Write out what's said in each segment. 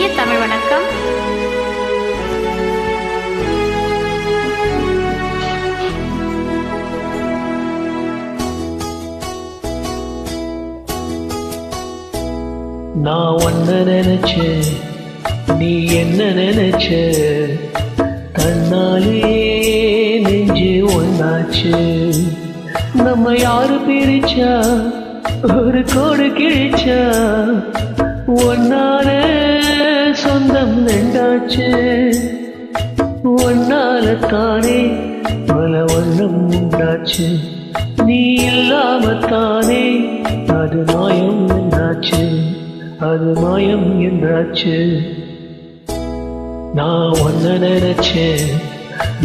இனிய தமிழ் வணக்கம். நான் ஒன்ன நினைச்சேன், நீ என்ன நினைச்ச? தன்னாலே நெஞ்சு ஒன்னாச்சு. நம்ம யாரு பிரிச்சா ஒரு கோடு கிழிச்சா? ஒன்னால சொந்தம் ரெண்டாச்சு. ஒன்னால தானே பல வண்ணம் உண்டாச்சு. நீ இல்லாமத்தானே அது மாயம் என்றாச்சு, அது மாயம் என்றாச்சு. நான் ஒன்ன நினைச்சேன்,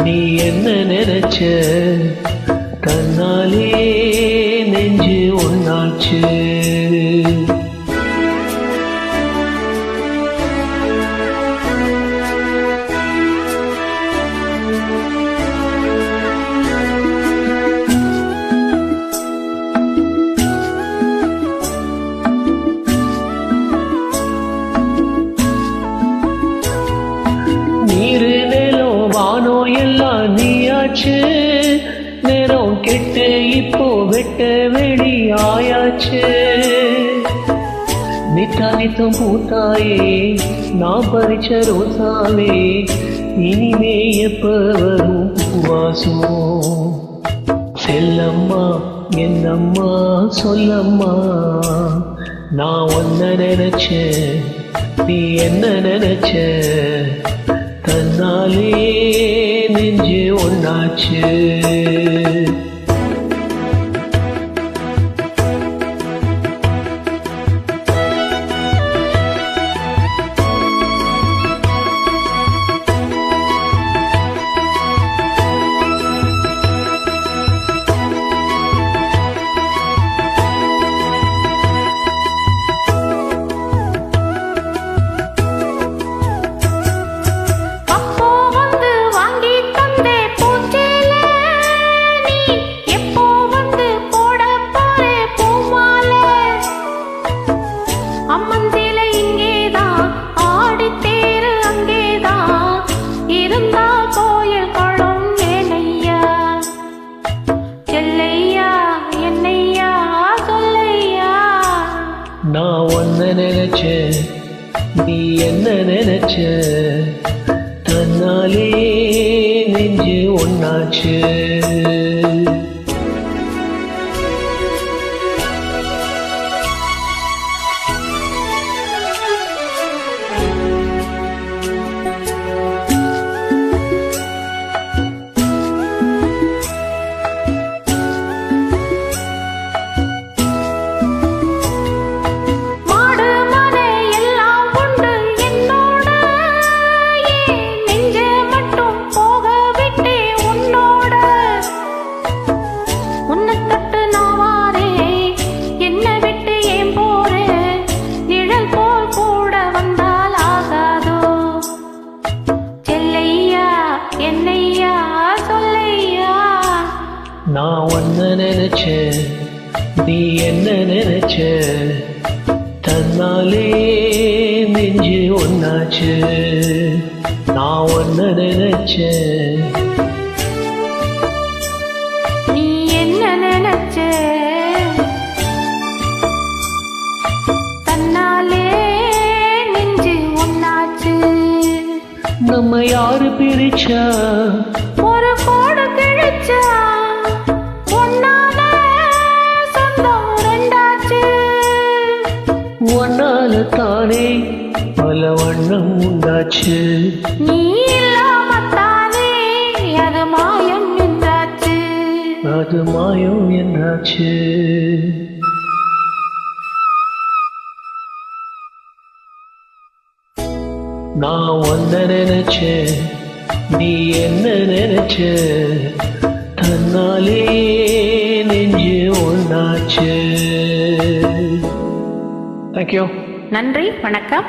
நீ என்ன நினைச்ச? தன்னாலே நெஞ்சு ஒன்னாச்சு. நீரு நிலம் வானோ எல்லாம் நீயாச்சு. நேரம் கெட்டு இப்போ வெட்ட வெளி ஆயாச்சு. நித்தா நித்தம் பூத்தாயே நான் பறிச்ச ரோசாவே, இனிமே எப்ப வரும் பூவாசம்? செல்லம்மா என்னம்மா சொல்லம்மா, நான் ஒன்ன நினைச்சேன், நீ என்ன நினைச்ச? தன்னாலே நெஞ்சு ஒன்னாச்சு. நான் ஒன்ன நினைச்சேன், நீ என்ன நினைச்ச? தன்னாலே நெஞ்சு ஒன்னாச்சு. நான் ஒன்ன நினைச்சேன், நீ என்ன நினைச்ச? தன்னாலே நெஞ்சு ஒன்னாச்சு. நான் ஒன்ன நினைச்சேன், நீ என்ன நினைச்ச? தன்னாலே நெஞ்சு ஒன்னாச்சு. நம்ம யாரு பிரிச்சா ஒரு கோடு கிழிச்சா? ஒன்னால தானே பல வண்ணம் உண்டாச்சு. நீ இல்லாமத்தானே அது மாயம் என்றாச்சு, அது மாயம் என்றாச்சு. நான் ஒன்ன நினைச்சேன், நீ என்ன நினைச்ச? தன்னாலே நெஞ்சு ஒன்னாச்சு. Thank you. நன்றி, வணக்கம்.